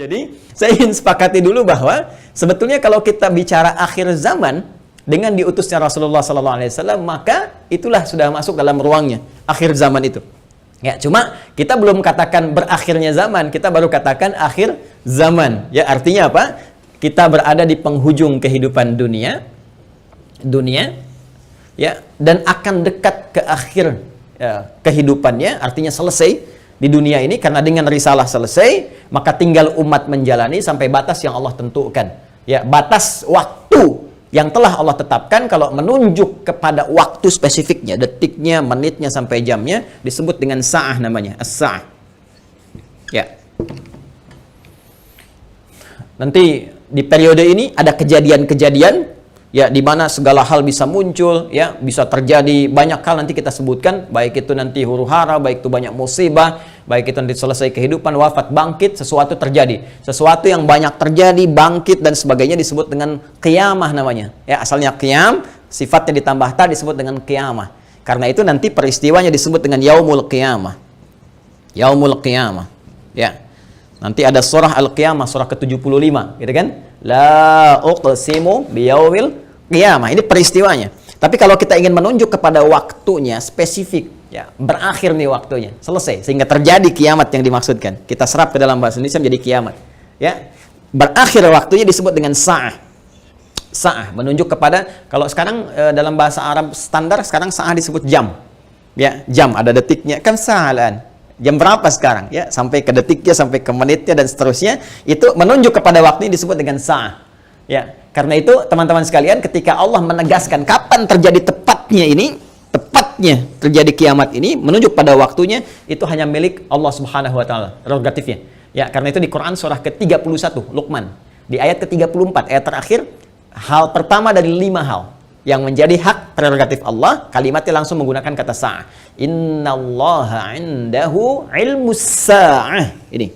Jadi, saya ingin sepakati dulu bahwa sebetulnya kalau kita bicara akhir zaman dengan diutusnya Rasulullah SAW, maka itulah sudah masuk dalam ruangnya akhir zaman itu. Ya, cuma kita belum katakan berakhirnya zaman, kita baru katakan akhir zaman. Ya, artinya apa? Kita berada di penghujung kehidupan dunia, ya, dan akan dekat ke akhir kehidupannya, artinya selesai di dunia ini, karena dengan risalah selesai, maka tinggal umat menjalani sampai batas yang Allah tentukan. Ya, batas waktu yang telah Allah tetapkan, kalau menunjuk kepada waktu spesifiknya, detiknya, menitnya, sampai jamnya, disebut dengan sa'ah namanya, as-sa'ah. Ya. Nanti di periode ini ada kejadian-kejadian, ya, di mana segala hal bisa muncul, ya, bisa terjadi banyak hal nanti kita sebutkan, baik itu nanti huru-hara, baik itu banyak musibah, baik itu nanti selesai kehidupan, wafat, bangkit, sesuatu terjadi. Sesuatu yang banyak terjadi, bangkit dan sebagainya disebut dengan qiyamah namanya. Ya, asalnya qiyam, sifatnya ditambah ta disebut dengan qiyamah. Karena itu nanti peristiwanya disebut dengan yaumul qiyamah. Yaumul qiyamah. Ya. Nanti ada surah Al-Qiyamah, surah ke-75, gitu kan? La uqsimu biyaumil qiyamah, ini peristiwanya. Tapi kalau kita ingin menunjuk kepada waktunya spesifik, ya, berakhir nih waktunya, selesai, sehingga terjadi kiamat yang dimaksudkan. Kita serap ke dalam bahasa Indonesia menjadi kiamat. Ya, berakhir waktunya disebut dengan sa'ah. Sa'ah menunjuk kepada, kalau sekarang dalam bahasa Arab standar sekarang sa'ah disebut jam. Ya, jam ada detiknya, kan sa'alan. Jam berapa sekarang? Ya, sampai ke detiknya, sampai ke menitnya dan seterusnya, itu menunjuk kepada waktu ini disebut dengan sa'ah. Ya, karena itu teman-teman sekalian, ketika Allah menegaskan kapan terjadi tepatnya terjadi kiamat ini, menunjuk pada waktunya, itu hanya milik Allah Subhanahu wa taala, prerogatifnya. Ya, karena itu di Quran surah ke-31 Luqman, di ayat ke-34, ayat terakhir, hal pertama dari 5 hal yang menjadi hak prerogatif Allah, kalimatnya langsung menggunakan kata sa'ah. Innallaha 'indahu 'ilmus sa'ah. Ini.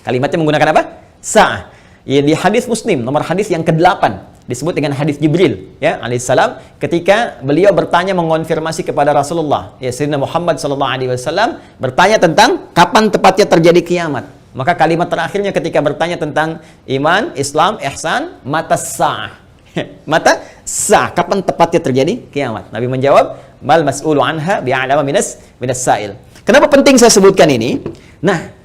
Kalimatnya menggunakan apa? Sa'ah. Ya, di hadis Muslim, nomor hadis yang ke-8, disebut dengan hadis Jibril, ya, alaihissalam, ketika beliau bertanya mengonfirmasi kepada Rasulullah, ya, Sayyidina Muhammad sallallahu alaihi wasallam, bertanya tentang kapan tepatnya terjadi kiamat. Maka kalimat terakhirnya ketika bertanya tentang iman, Islam, ihsan, mata sa'ah. Mata sa'ah, kapan tepatnya terjadi kiamat? Nabi menjawab, mal mas'ulu anha bi'alama minas sa'il. Kenapa penting saya sebutkan ini? Nah,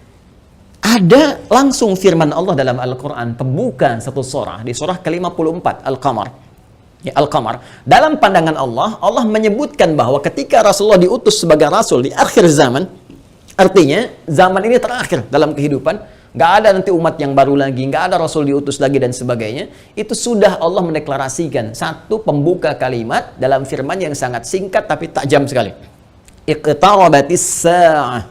ada langsung firman Allah dalam Al-Quran, pembukaan satu surah, di surah ke-54, Al-Qamar. Ya, Al-Qamar. Dalam pandangan Allah, Allah menyebutkan bahwa ketika Rasulullah diutus sebagai Rasul di akhir zaman, artinya zaman ini terakhir dalam kehidupan, nggak ada nanti umat yang baru lagi, nggak ada Rasul diutus lagi dan sebagainya. Itu sudah Allah mendeklarasikan satu pembuka kalimat dalam firman yang sangat singkat tapi tajam sekali. Iqtarabatis sa'ah.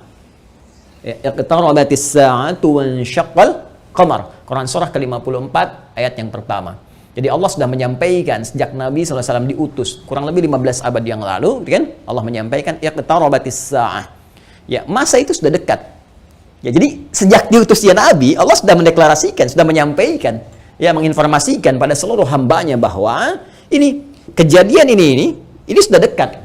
Iqtarabatis sa'atu wansyaqqal qamar. Quran surah ke-54 ayat yang pertama. Jadi Allah sudah menyampaikan sejak Nabi SAW diutus kurang lebih 15 abad yang lalu, kan? Allah menyampaikan iqtarabatis sa'ah. Ya, masa itu sudah dekat. Ya, jadi sejak diutusnya Nabi, Allah sudah mendeklarasikan, sudah menyampaikan, ya, menginformasikan pada seluruh hambanya bahwa ini kejadian ini sudah dekat.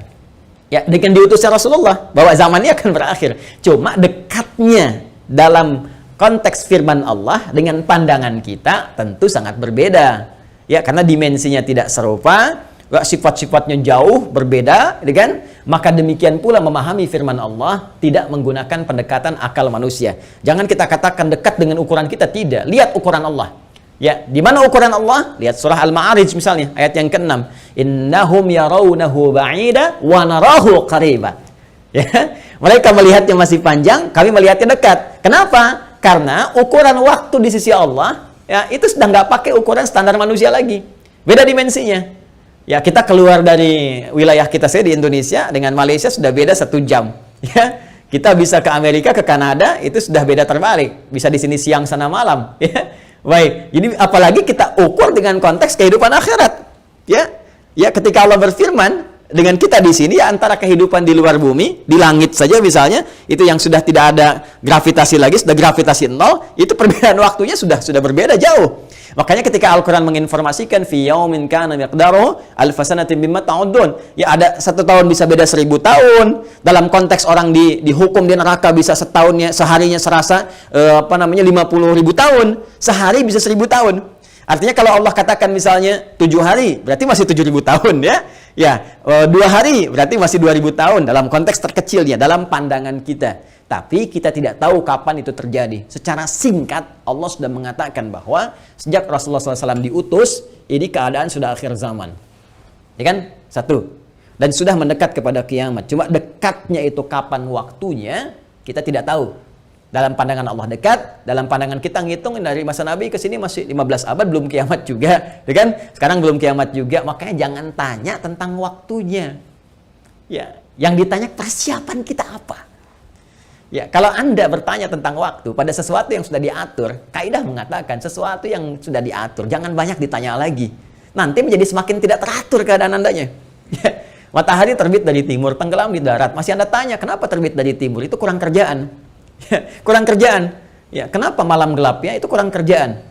Ya, dengan diutusnya Rasulullah, bahwa zamannya akan berakhir. Cuma dekatnya dalam konteks firman Allah dengan pandangan kita tentu sangat berbeda. Ya, karena dimensinya tidak serupa, sifat-sifatnya jauh berbeda, kan? Maka demikian pula memahami firman Allah tidak menggunakan pendekatan akal manusia. Jangan kita katakan dekat dengan ukuran kita, tidak. Lihat ukuran Allah. Ya, di mana ukuran Allah? Lihat surah Al-Ma'arij misalnya, ayat yang ke-6. Innahum yarawnahu ba'ida wa narahu qariba. Ya, mereka melihatnya masih panjang, kami melihatnya dekat. Kenapa? Karena ukuran waktu di sisi Allah, ya, itu sudah nggak pakai ukuran standar manusia lagi. Beda dimensinya. Ya, kita keluar dari wilayah kita di Indonesia dengan Malaysia sudah beda 1 jam. Ya, kita bisa ke Amerika, ke Kanada, itu sudah beda terbalik. Bisa di sini siang, sana malam. Ya, baik. Jadi apalagi kita ukur dengan konteks kehidupan akhirat. Ya, ketika Allah berfirman dengan kita di sini, ya, antara kehidupan di luar bumi, di langit saja misalnya, itu yang sudah tidak ada gravitasi lagi, sudah gravitasi 0, itu perbedaan waktunya sudah berbeda jauh. Makanya ketika Al-Quran menginformasikan fi yaumin kana miqdaruhu alf sanatin mimma ta'udun, ya ada 1 tahun bisa beda 1000 tahun. Dalam konteks orang dihukum di neraka bisa seharinya serasa 50.000 tahun, sehari bisa 1000 tahun. Artinya kalau Allah katakan misalnya 7 hari, berarti masih 7.000 tahun ya. Ya, 2 hari berarti masih 2.000 tahun dalam konteks terkecilnya, dalam pandangan kita. Tapi kita tidak tahu kapan itu terjadi. Secara singkat, Allah sudah mengatakan bahwa sejak Rasulullah SAW diutus, ini keadaan sudah akhir zaman. Ya kan? 1. Dan sudah mendekat kepada kiamat. Cuma dekatnya itu kapan waktunya, kita tidak tahu. Dalam pandangan Allah dekat, dalam pandangan kita ngitung dari masa Nabi ke sini masih 15 abad, belum kiamat juga. Ya kan? Sekarang belum kiamat juga, makanya jangan tanya tentang waktunya. Ya, yang ditanya persiapan kita apa? Ya, kalau Anda bertanya tentang waktu pada sesuatu yang sudah diatur, kaidah mengatakan sesuatu yang sudah diatur, jangan banyak ditanya lagi. Nanti menjadi semakin tidak teratur keadaan Andanya. Ya, matahari terbit dari timur, tenggelam di darat. Masih Anda tanya, kenapa terbit dari timur? Itu kurang kerjaan. Ya, kurang kerjaan. Ya, kenapa malam gelapnya? Itu kurang kerjaan.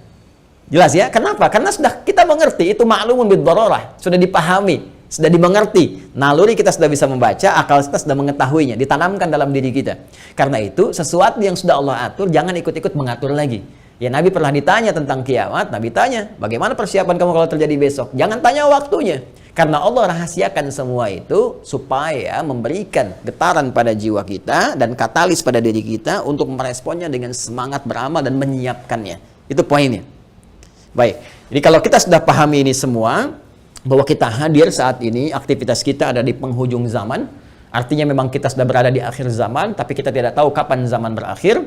Jelas ya? Kenapa? Karena sudah kita mengerti, itu ma'lumun bid-darurah, sudah dipahami, sudah dimengerti. Naluri kita sudah bisa membaca, akal kita sudah mengetahuinya, ditanamkan dalam diri kita. Karena itu, sesuatu yang sudah Allah atur, jangan ikut-ikut mengatur lagi. Ya, Nabi pernah ditanya tentang kiamat, Nabi tanya, bagaimana persiapan kamu kalau terjadi besok? Jangan tanya waktunya. Karena Allah rahasiakan semua itu supaya memberikan getaran pada jiwa kita dan katalis pada diri kita untuk meresponnya dengan semangat beramal dan menyiapkannya. Itu poinnya. Baik, jadi kalau kita sudah pahami ini semua, bahwa kita hadir saat ini, aktivitas kita ada di penghujung zaman, artinya memang kita sudah berada di akhir zaman, tapi kita tidak tahu kapan zaman berakhir.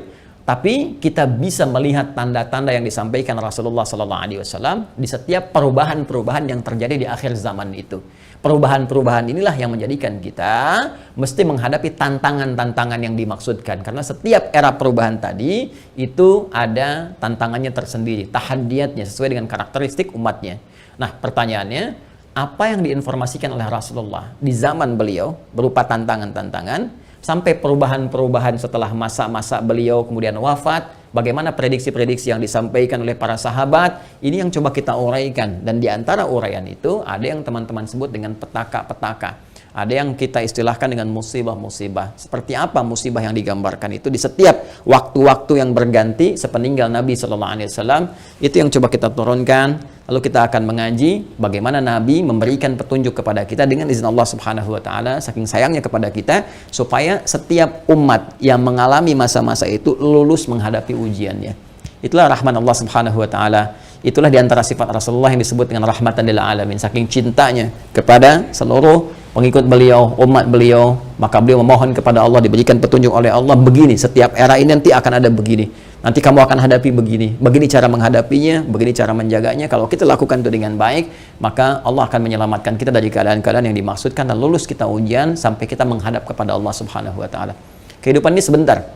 Tapi kita bisa melihat tanda-tanda yang disampaikan Rasulullah SAW di setiap perubahan-perubahan yang terjadi di akhir zaman itu. Perubahan-perubahan inilah yang menjadikan kita mesti menghadapi tantangan-tantangan yang dimaksudkan. Karena setiap era perubahan tadi itu ada tantangannya tersendiri, tahadiyatnya sesuai dengan karakteristik umatnya. Nah, pertanyaannya, apa yang diinformasikan oleh Rasulullah di zaman beliau berupa tantangan-tantangan, sampai perubahan-perubahan setelah masa-masa beliau kemudian wafat, bagaimana prediksi-prediksi yang disampaikan oleh para sahabat, ini yang coba kita uraikan. Dan di antara uraian itu, ada yang teman-teman sebut dengan petaka-petaka. Ada yang kita istilahkan dengan musibah-musibah. Seperti apa musibah yang digambarkan itu di setiap waktu-waktu yang berganti sepeninggal Nabi SAW, itu yang coba kita turunkan. Lalu kita akan mengaji bagaimana Nabi memberikan petunjuk kepada kita dengan izin Allah Subhanahu wa taala, saking sayangnya kepada kita, supaya setiap umat yang mengalami masa-masa itu lulus menghadapi ujiannya. Itulah rahmat Allah Subhanahu wa taala. Itulah diantara sifat Rasulullah yang disebut dengan rahmatan lil alamin, saking cintanya kepada seluruh pengikut beliau, umat beliau, maka beliau memohon kepada Allah diberikan petunjuk oleh Allah, begini, setiap era ini nanti akan ada begini, nanti kamu akan hadapi begini, begini cara menghadapinya, begini cara menjaganya. Kalau kita lakukan itu dengan baik, maka Allah akan menyelamatkan kita dari keadaan-keadaan yang dimaksudkan dan lulus kita ujian sampai kita menghadap kepada Allah Subhanahu wa taala. Kehidupan ini sebentar.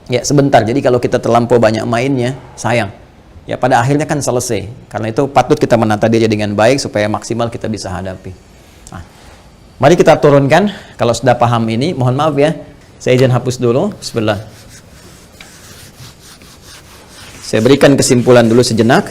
Ya, sebentar. Jadi kalau kita terlampau banyak mainnya, sayang. Ya, pada akhirnya kan selesai. Karena itu patut kita menata diri dengan baik supaya maksimal kita bisa hadapi. Nah, mari kita turunkan. Kalau sudah paham ini, mohon maaf ya, saya izin hapus dulu. Bismillah. Saya berikan kesimpulan dulu sejenak.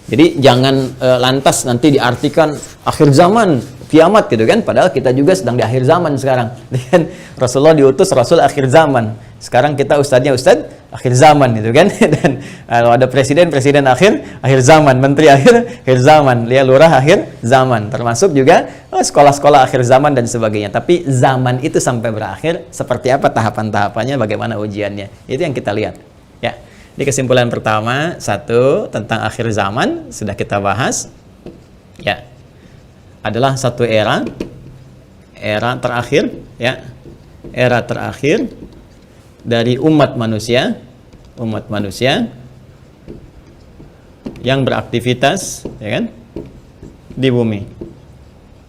Jadi jangan lantas nanti diartikan akhir zaman, kiamat gitu kan, padahal kita juga sedang di akhir zaman sekarang. Dan Rasulullah diutus Rasul akhir zaman. Sekarang kita ustadznya ustadz akhir zaman gitu kan. Dan kalau ada presiden akhir zaman, menteri akhir zaman, lurah akhir zaman, termasuk juga sekolah-sekolah akhir zaman dan sebagainya. Tapi zaman itu sampai berakhir seperti apa tahapan-tahapannya, bagaimana ujiannya, itu yang kita lihat ya. Di kesimpulan pertama, 1, tentang akhir zaman sudah kita bahas ya, adalah satu era terakhir ya, era terakhir dari umat manusia yang beraktivitas ya kan di bumi.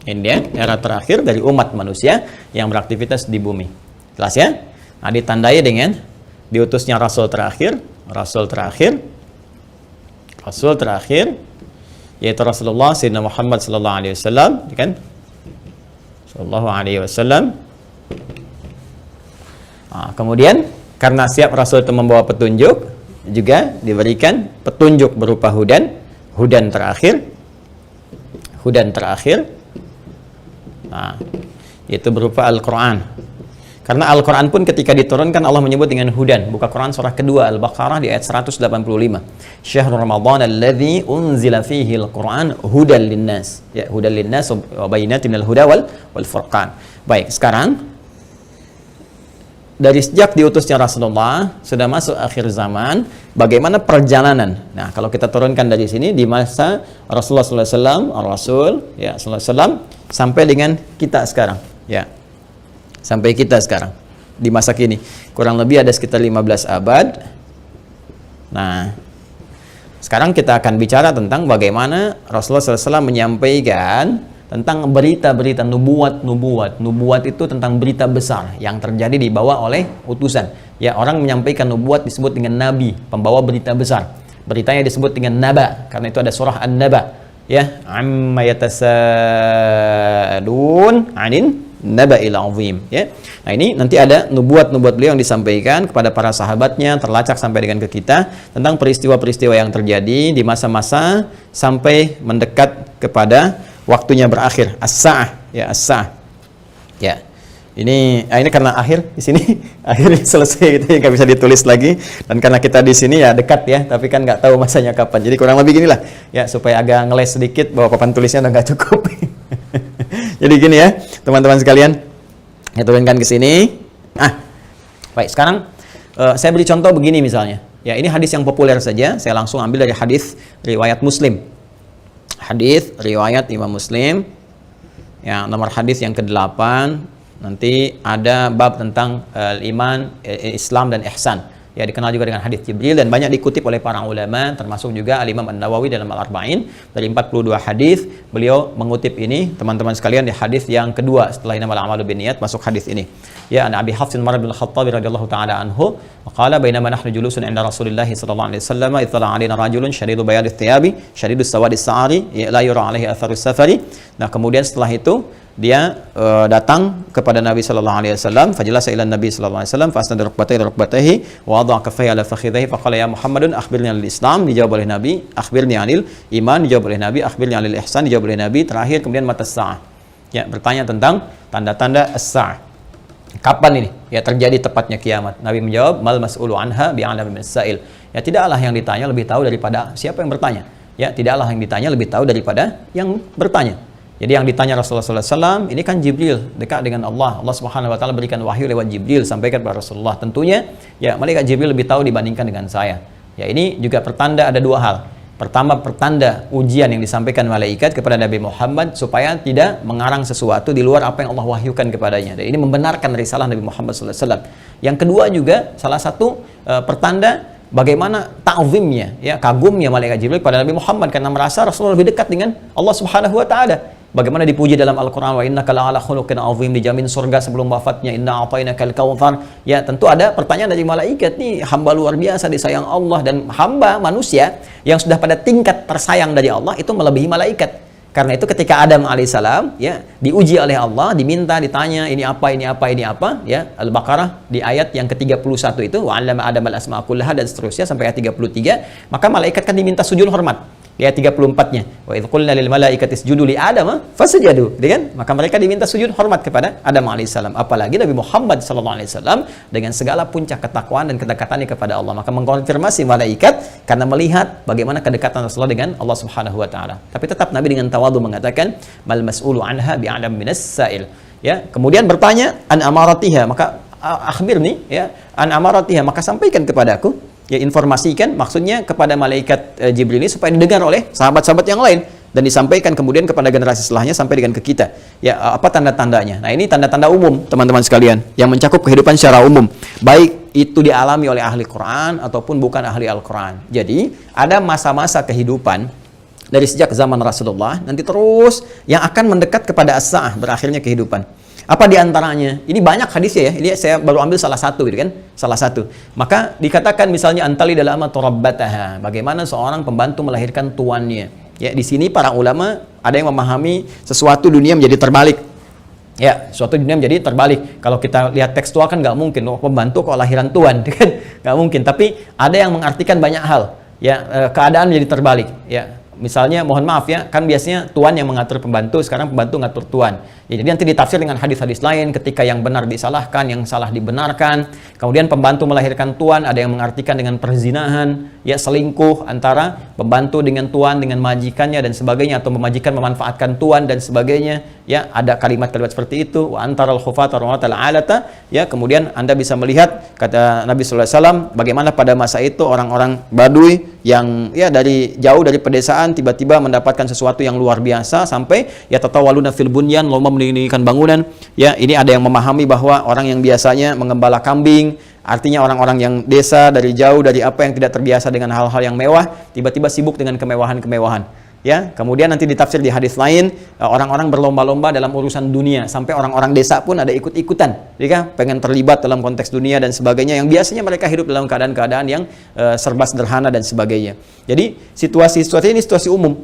Ini dia era terakhir dari umat manusia yang beraktivitas di bumi. Jelas ya? Nah, ditandai dengan diutusnya rasul terakhir yaitu Rasulullah Sayyidina Muhammad sallallahu alaihi wasallam, kan? Sallallahu alaihi wasallam. Nah, kemudian karena siap Rasul itu membawa petunjuk, juga diberikan petunjuk berupa hudan terakhir. Nah, itu berupa Al-Quran. Karena Al-Quran pun ketika diturunkan Allah menyebut dengan hudan. Buka Quran surah kedua Al-Baqarah di ayat 185. Syahrul Ramadan alladzi unzila fihi al-Quran hudan linnas. Ya, hudan linnas wa bayyinatin minal huda wal furqan. Baik, sekarang dari sejak diutusnya Rasulullah sudah masuk akhir zaman, bagaimana perjalanan? Nah, kalau kita turunkan dari sini di masa Rasulullah SAW, Rasul ya SAW sampai dengan kita sekarang, ya. Sampai kita sekarang di masa kini kurang lebih ada sekitar 15 abad. Nah, sekarang kita akan bicara tentang bagaimana Rasulullah SAW menyampaikan tentang berita-berita nubuat itu tentang berita besar yang terjadi dibawa oleh utusan. Ya, orang menyampaikan nubuat disebut dengan nabi, pembawa berita besar. Beritanya disebut dengan naba karena itu ada surah An-Naba. Ya, amma yatasaalun 'anin naba'il 'azim, ya. Nah, ini nanti ada nubuat-nubuat beliau yang disampaikan kepada para sahabatnya, terlacak sampai dengan ke kita tentang peristiwa-peristiwa yang terjadi di masa-masa sampai mendekat kepada waktunya berakhir, as-sa'ah, ya, as-sa'ah. Ya. Ini karena akhir di sini, akhirnya selesai gitu, nggak bisa ditulis lagi. Dan karena kita di sini ya dekat ya, tapi kan nggak tahu masanya kapan. Jadi kurang lebih ginilah, ya, supaya agak ngeles sedikit bahwa papan tulisnya udah nggak cukup. Jadi gini ya, teman-teman sekalian, saya turunkan ke sini. Baik, sekarang saya beri contoh begini misalnya. Ya, ini hadis yang populer saja. Saya langsung ambil dari hadis riwayat Muslim. Hadis riwayat Imam Muslim. Ya, nomor hadis yang ke-8. Nanti ada bab tentang iman, Islam dan ihsan. Ya, dikenal juga dengan hadis Jibril dan banyak dikutip oleh para ulama, termasuk juga Al-Imam An-Nawawi dalam Al-Arba'in. Dari 42 hadis, beliau mengutip ini, teman-teman sekalian, di hadis yang kedua setelah innamal a'malu binniyat, masuk hadis ini. Ya, an Abi Hafs Umar bin Al-Khattab radhiyallahu ta'ala anhu, qala bainama nahnu julusun 'inda Rasulillah sallallahu alaihi wasallam, ittala 'alaina rajulun shadidu bayadith thiyabi, shadidus sawadis sa'ari, la yura 'alaihi atharus safari. Nah, kemudian setelah itu dia datang kepada Nabi sallallahu alaihi wasallam, fajalasa ila Nabi sallallahu alaihi wasallam, fasnada rukbatayhi wa wada'a kaffayhi ala fakhidhihi, faqala ya Muhammadun akhbirni 'anil Islam, dijawab oleh Nabi, akhbirni 'anil iman, dijawab oleh Nabi, akhbirni 'anil ihsan, dijawab oleh Nabi, terakhir kemudian matas sa'ah. Ya, bertanya tentang tanda-tanda as-sa'ah. Kapan ini ya terjadi tepatnya kiamat? Nabi menjawab, mal mas'ulu anha bi'alami minas sa'il. Ya, tidaklah yang ditanya lebih tahu daripada siapa yang bertanya. Ya, tidaklah yang ditanya lebih tahu daripada yang bertanya. Jadi yang ditanya Rasulullah SAW, ini kan Jibril, dekat dengan Allah. Allah Subhanahu Wa Taala berikan wahyu lewat Jibril, sampaikan kepada Rasulullah. Tentunya, ya, malaikat Jibril lebih tahu dibandingkan dengan saya. Ya, ini juga pertanda ada dua hal. Pertama, pertanda ujian yang disampaikan malaikat kepada Nabi Muhammad supaya tidak mengarang sesuatu di luar apa yang Allah wahyukan kepadanya. Dan ini membenarkan risalah Nabi Muhammad SAW. Yang kedua juga, salah satu pertanda bagaimana ta'zimnya, ya, kagumnya malaikat Jibril kepada Nabi Muhammad karena merasa Rasulullah lebih dekat dengan Allah Subhanahu Wa Taala. Bagaimana dipuji dalam Al-Quran, wa innaka la'ala khuluqin 'azim, dijamin surga sebelum wafatnya, inna a'tainakal kautsar. Ya, tentu ada pertanyaan dari malaikat, nih hamba luar biasa disayang Allah, dan hamba manusia yang sudah pada tingkat tersayang dari Allah itu melebihi malaikat. Karena itu ketika Adam alaihissalam, ya, diuji oleh Allah, diminta, ditanya ini apa, ya, Al-Baqarah di ayat yang ke-31 itu, wa 'allama Adam al-asma'a kullaha, dan seterusnya sampai ayat 33, maka malaikat kan diminta sujud hormat. Di ayat 34-nya, wa idh qulna lil malaikati isjudu li Adam fasajadu, kan? Maka mereka diminta sujud hormat kepada Adam alaihissalam. Apalagi Nabi Muhammad sallallahu alaihi wasallam dengan segala puncak ketakwaan dan kedekatannya kepada Allah, maka mengkonfirmasi malaikat karena melihat bagaimana kedekatan Rasulullah dengan Allah Subhanahu wa taala. Tapi tetap Nabi dengan tawadhu mengatakan, mal mas'ulu anha bi'alam minas sa'il. Ya, kemudian bertanya an amaratiha, maka akhbirni, ya, an amaratiha, maka sampaikan kepadaku. Ya, informasikan maksudnya kepada malaikat Jibril ini supaya didengar oleh sahabat-sahabat yang lain dan disampaikan kemudian kepada generasi setelahnya sampai dengan ke kita. Ya, apa tanda-tandanya? Nah, ini tanda-tanda umum, teman-teman sekalian, yang mencakup kehidupan secara umum, baik itu dialami oleh ahli Quran ataupun bukan ahli Al-Quran. Jadi, ada masa-masa kehidupan dari sejak zaman Rasulullah nanti terus yang akan mendekat kepada as-sa'ah, berakhirnya kehidupan. Apa diantaranya? Ini banyak hadisnya ya. Ini saya baru ambil salah satu, gitu kan? Salah satu. Maka dikatakan misalnya antali dalam rabbataha. Bagaimana seorang pembantu melahirkan tuannya. Ya, di sini para ulama ada yang memahami sesuatu dunia menjadi terbalik. Ya, suatu dunia menjadi terbalik. Kalau kita lihat tekstual kan nggak mungkin, pembantu kok lahiran tuan, kan? nggak mungkin. Tapi ada yang mengartikan banyak hal. Ya, keadaan jadi terbalik. Ya, misalnya, mohon maaf ya, kan biasanya tuan yang mengatur pembantu, sekarang pembantu ngatur tuan. Ya, jadi nanti ditafsir dengan hadis-hadis lain, ketika yang benar disalahkan, yang salah dibenarkan. Kemudian pembantu melahirkan tuan, ada yang mengartikan dengan perzinahan, ya selingkuh antara pembantu dengan tuan, dengan majikannya dan sebagainya, atau majikan memanfaatkan tuan dan sebagainya. Ya, ada kalimat-kalimat seperti itu. Wa antaral khufata rawatal alata. Ya, kemudian Anda bisa melihat kata Nabi sallallahu alaihi wasallam bagaimana pada masa itu orang-orang Baduy yang ya dari jauh dari pedesaan tiba-tiba mendapatkan sesuatu yang luar biasa sampai ya tatawaluna fil bunyan, lomba mendirikan bangunan. Ya, ini ada yang memahami bahwa orang yang biasanya mengembala kambing, artinya orang-orang yang desa dari jauh dari apa yang tidak terbiasa dengan hal-hal yang mewah, tiba-tiba sibuk dengan kemewahan-kemewahan. Ya, kemudian nanti ditafsir di hadis lain, orang-orang berlomba-lomba dalam urusan dunia, sampai orang-orang desa pun ada ikut-ikutan, ya, pengen terlibat dalam konteks dunia dan sebagainya, yang biasanya mereka hidup dalam keadaan-keadaan yang serba sederhana dan sebagainya. Jadi situasi ini situasi umum.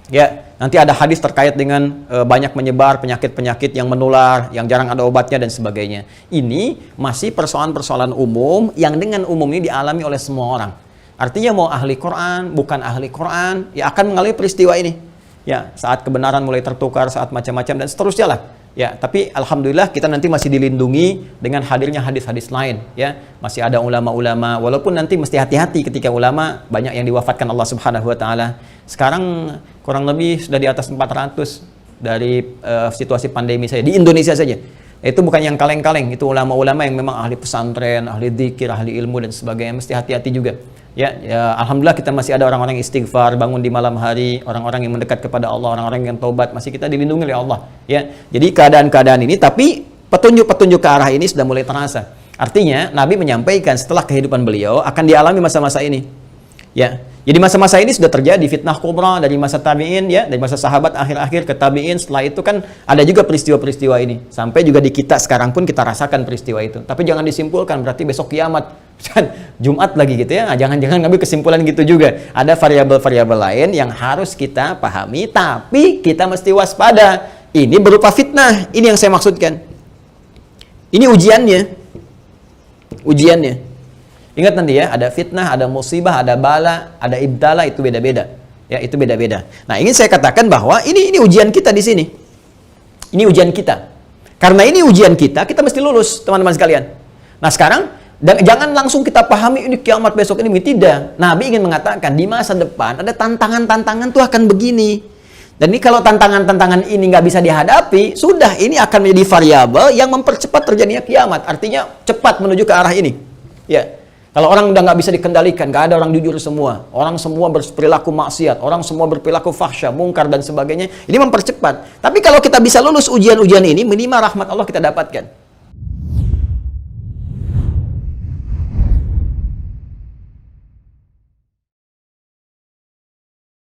Ya, nanti ada hadis terkait dengan banyak menyebar penyakit-penyakit yang menular, yang jarang ada obatnya dan sebagainya. Ini masih persoalan-persoalan umum yang dengan umum ini dialami oleh semua orang. Artinya mau ahli Quran, bukan ahli Quran, ya akan mengalami peristiwa ini. Ya, saat kebenaran mulai tertukar, saat macam-macam dan seterusnya lah. Ya, tapi alhamdulillah kita nanti masih dilindungi dengan hadirnya hadis-hadis lain. Ya, masih ada ulama-ulama. Walaupun nanti mesti hati-hati ketika ulama banyak yang diwafatkan Allah Subhanahu Wa Taala. Sekarang kurang lebih sudah di atas 400 dari situasi pandemi saja di Indonesia saja. Itu bukan yang kaleng-kaleng, itu ulama-ulama yang memang ahli pesantren, ahli dzikir, ahli ilmu dan sebagainya. Mesti hati-hati juga. Ya, alhamdulillah kita masih ada orang-orang yang istighfar, bangun di malam hari, orang-orang yang mendekat kepada Allah, orang-orang yang taubat, masih kita dilindungi oleh Allah. Ya, jadi keadaan-keadaan ini, tapi petunjuk-petunjuk ke arah ini sudah mulai terasa. Artinya Nabi menyampaikan setelah kehidupan beliau akan dialami masa-masa ini. Ya, jadi masa-masa ini sudah terjadi fitnah kubra dari masa tabi'in, ya, dari masa sahabat akhir-akhir ke tabi'in. Setelah itu kan ada juga peristiwa-peristiwa ini. Sampai juga di kita sekarang pun kita rasakan peristiwa itu. Tapi jangan disimpulkan berarti besok kiamat. Jumat lagi gitu ya. Nah, jangan-jangan ngambil kesimpulan gitu juga. Ada variabel-variabel lain yang harus kita pahami, tapi kita mesti waspada. Ini berupa fitnah. Ini yang saya maksudkan. Ini ujiannya. Ujiannya. Ingat nanti ya, ada fitnah, ada musibah, ada bala, ada ibtala, itu beda-beda. Ya, itu beda-beda. Nah, ingin saya katakan bahwa ini ujian kita di sini. Ini ujian kita. Karena ini ujian kita mesti lulus, teman-teman sekalian. Nah, sekarang jangan langsung kita pahami ini kiamat besok ini, tidak. Nabi ingin mengatakan di masa depan ada tantangan-tantangan tuh akan begini. Dan ini kalau tantangan-tantangan ini nggak bisa dihadapi, sudah ini akan menjadi variabel yang mempercepat terjadinya kiamat. Artinya cepat menuju ke arah ini. Ya. Kalau orang udah nggak bisa dikendalikan, nggak ada orang jujur semua, orang semua berperilaku maksiat, orang semua berperilaku fahsya, mungkar dan sebagainya, ini mempercepat. Tapi kalau kita bisa lulus ujian-ujian ini, minimal rahmat Allah kita dapatkan.